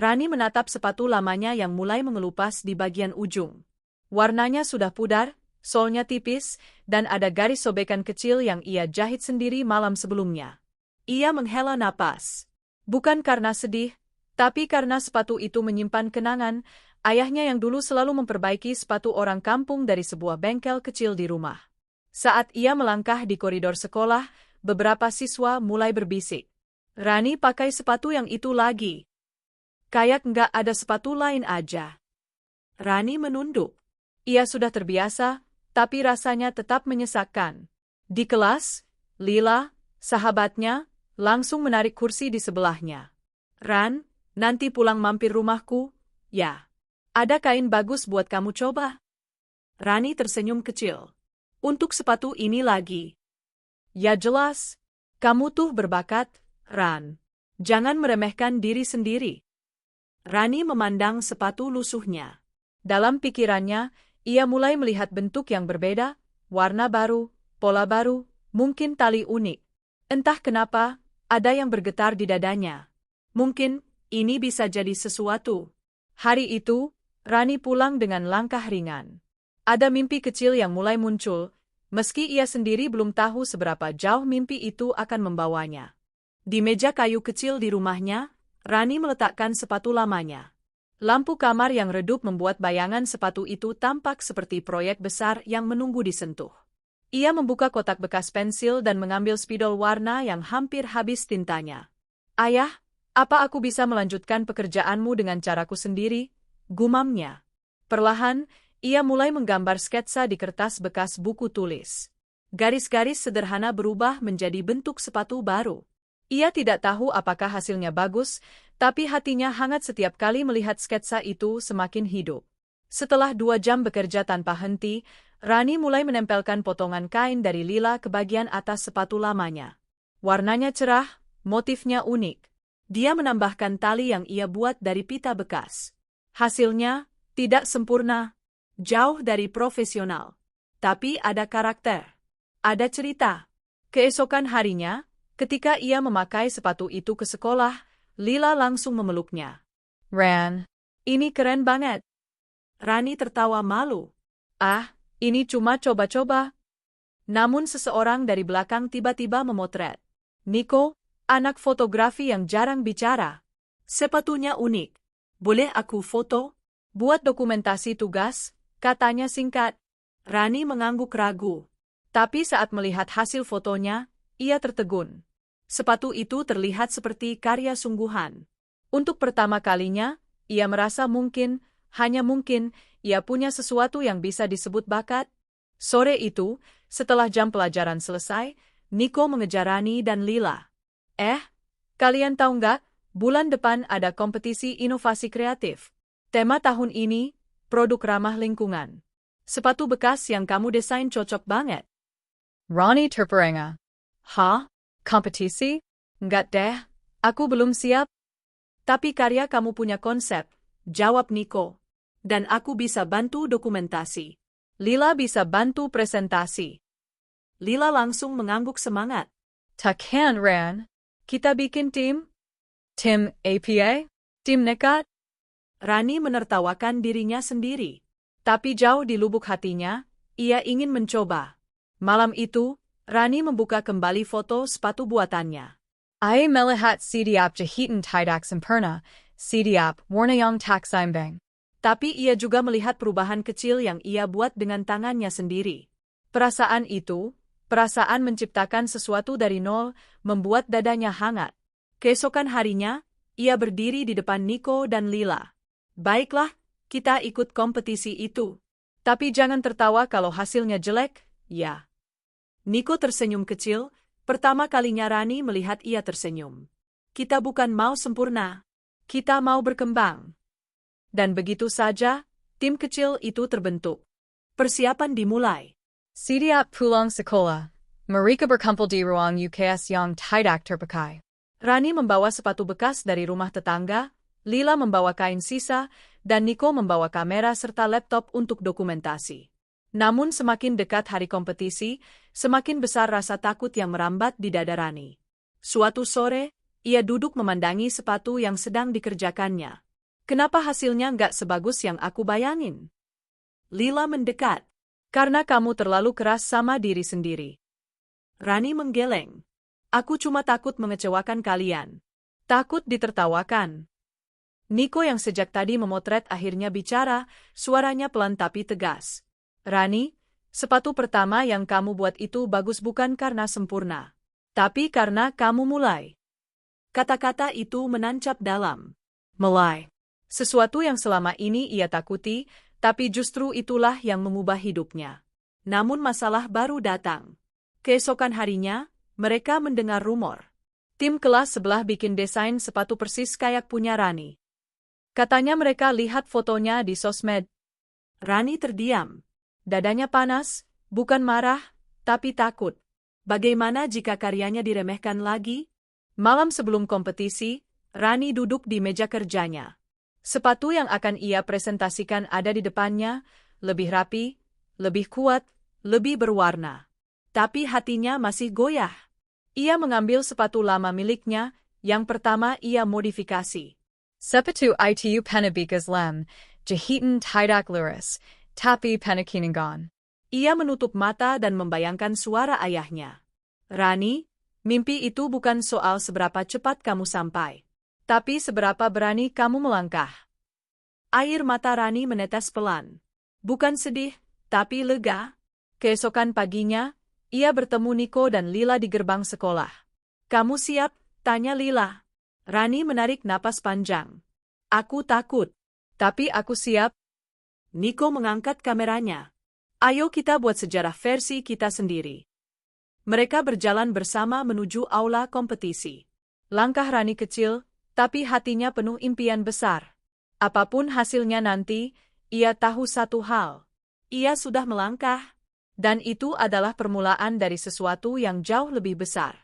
Rani menatap sepatu lamanya yang mulai mengelupas di bagian ujung. Warnanya sudah pudar, solnya tipis, dan ada garis sobekan kecil yang ia jahit sendiri malam sebelumnya. Ia menghela napas. Bukan karena sedih, tapi karena sepatu itu menyimpan kenangan, ayahnya yang dulu selalu memperbaiki sepatu orang kampung dari sebuah bengkel kecil di rumah. Saat ia melangkah di koridor sekolah, beberapa siswa mulai berbisik. Rani pakai sepatu yang itu lagi. Kayak nggak ada sepatu lain aja. Rani menunduk. Ia sudah terbiasa, tapi rasanya tetap menyesakkan. Di kelas, Lila, sahabatnya, langsung menarik kursi di sebelahnya. Ran, nanti pulang mampir rumahku, ya. Ada kain bagus buat kamu coba. Rani tersenyum kecil. Untuk sepatu ini lagi. Ya jelas, kamu tuh berbakat, Ran. Jangan meremehkan diri sendiri. Rani memandang sepatu lusuhnya. Dalam pikirannya, ia mulai melihat bentuk yang berbeda, warna baru, pola baru, mungkin tali unik. Entah kenapa, ada yang bergetar di dadanya. Mungkin, ini bisa jadi sesuatu. Hari itu, Rani pulang dengan langkah ringan. Ada mimpi kecil yang mulai muncul, meski ia sendiri belum tahu seberapa jauh mimpi itu akan membawanya. Di meja kayu kecil di rumahnya, Rani meletakkan sepatu lamanya. Lampu kamar yang redup membuat bayangan sepatu itu tampak seperti proyek besar yang menunggu disentuh. Ia membuka kotak bekas pensil dan mengambil spidol warna yang hampir habis tintanya. Ayah, apa aku bisa melanjutkan pekerjaanmu dengan caraku sendiri? Gumamnya. Perlahan, ia mulai menggambar sketsa di kertas bekas buku tulis. Garis-garis sederhana berubah menjadi bentuk sepatu baru. Ia tidak tahu apakah hasilnya bagus, tapi hatinya hangat setiap kali melihat sketsa itu semakin hidup. Setelah 2 jam bekerja tanpa henti, Rani mulai menempelkan potongan kain dari Lila ke bagian atas sepatu lamanya. Warnanya cerah, motifnya unik. Dia menambahkan tali yang ia buat dari pita bekas. Hasilnya tidak sempurna, jauh dari profesional. Tapi ada karakter. Ada cerita. Keesokan harinya, ketika ia memakai sepatu itu ke sekolah, Lila langsung memeluknya. Ran, ini keren banget. Rani tertawa malu. Ah, ini cuma coba-coba. Namun seseorang dari belakang tiba-tiba memotret. Nico, anak fotografi yang jarang bicara. Sepatunya unik. Boleh aku foto? Buat dokumentasi tugas, katanya singkat. Rani mengangguk ragu. Tapi saat melihat hasil fotonya, ia tertegun. Sepatu itu terlihat seperti karya sungguhan. Untuk pertama kalinya, ia merasa mungkin, hanya mungkin, ia punya sesuatu yang bisa disebut bakat. Sore itu, setelah jam pelajaran selesai, Nico mengejar Rani dan Lila. Kalian tahu nggak, bulan depan ada kompetisi inovasi kreatif. Tema tahun ini, produk ramah lingkungan. Sepatu bekas yang kamu desain cocok banget. Rani terperangah. Hah? Kompetisi? Enggak deh, aku belum siap. Tapi karya kamu punya konsep, jawab Nico. Dan aku bisa bantu dokumentasi. Lila bisa bantu presentasi. Lila langsung mengangguk semangat. Takkan Ran, kita bikin tim? Tim APA? Tim nekat? Rani menertawakan dirinya sendiri. Tapi jauh di lubuk hatinya, ia ingin mencoba. Malam itu, Rani membuka kembali foto sepatu buatannya. Ay melihat sidiap jahitan tidak sempurna, sidiap warna yang tak seimbang. Tapi ia juga melihat perubahan kecil yang ia buat dengan tangannya sendiri. Perasaan itu, perasaan menciptakan sesuatu dari nol, membuat dadanya hangat. Keesokan harinya, ia berdiri di depan Nico dan Lila. Baiklah, kita ikut kompetisi itu. Tapi jangan tertawa kalau hasilnya jelek, ya. Nico tersenyum kecil, pertama kalinya Rani melihat ia tersenyum. Kita bukan mau sempurna, kita mau berkembang. Dan begitu saja, tim kecil itu terbentuk. Persiapan dimulai. Sidiap pulang sekolah, mereka berkumpul di ruang UKS yang tidak terpakai. Rani membawa sepatu bekas dari rumah tetangga, Lila membawa kain sisa, dan Nico membawa kamera serta laptop untuk dokumentasi. Namun semakin dekat hari kompetisi, semakin besar rasa takut yang merambat di dada Rani. Suatu sore, ia duduk memandangi sepatu yang sedang dikerjakannya. Kenapa hasilnya nggak sebagus yang aku bayangin? Lila mendekat. Karena kamu terlalu keras sama diri sendiri. Rani menggeleng. Aku cuma takut mengecewakan kalian. Takut ditertawakan. Nico yang sejak tadi memotret akhirnya bicara, suaranya pelan tapi tegas. Rani, sepatu pertama yang kamu buat itu bagus bukan karena sempurna. Tapi karena kamu mulai. Kata-kata itu menancap dalam. Mulai. Sesuatu yang selama ini ia takuti, tapi justru itulah yang mengubah hidupnya. Namun masalah baru datang. Keesokan harinya, mereka mendengar rumor. Tim kelas sebelah bikin desain sepatu persis kayak punya Rani. Katanya mereka lihat fotonya di sosmed. Rani terdiam. Dadanya panas, bukan marah, tapi takut. Bagaimana jika karyanya diremehkan lagi? Malam sebelum kompetisi, Rani duduk di meja kerjanya. Sepatu yang akan ia presentasikan ada di depannya, lebih rapi, lebih kuat, lebih berwarna. Tapi hatinya masih goyah. Ia mengambil sepatu lama miliknya, yang pertama ia modifikasi. Sepatu itu penabikas lem, jahitan tidak luras, tapi penakinangan. Ia menutup mata dan membayangkan suara ayahnya. Rani, mimpi itu bukan soal seberapa cepat kamu sampai. Tapi seberapa berani kamu melangkah. Air mata Rani menetes pelan. Bukan sedih, tapi lega. Keesokan paginya, ia bertemu Nico dan Lila di gerbang sekolah. Kamu siap? Tanya Lila. Rani menarik napas panjang. Aku takut. Tapi aku siap. Nico mengangkat kameranya. Ayo kita buat sejarah versi kita sendiri. Mereka berjalan bersama menuju aula kompetisi. Langkah Rani kecil, tapi hatinya penuh impian besar. Apapun hasilnya nanti, ia tahu satu hal. Ia sudah melangkah, dan itu adalah permulaan dari sesuatu yang jauh lebih besar.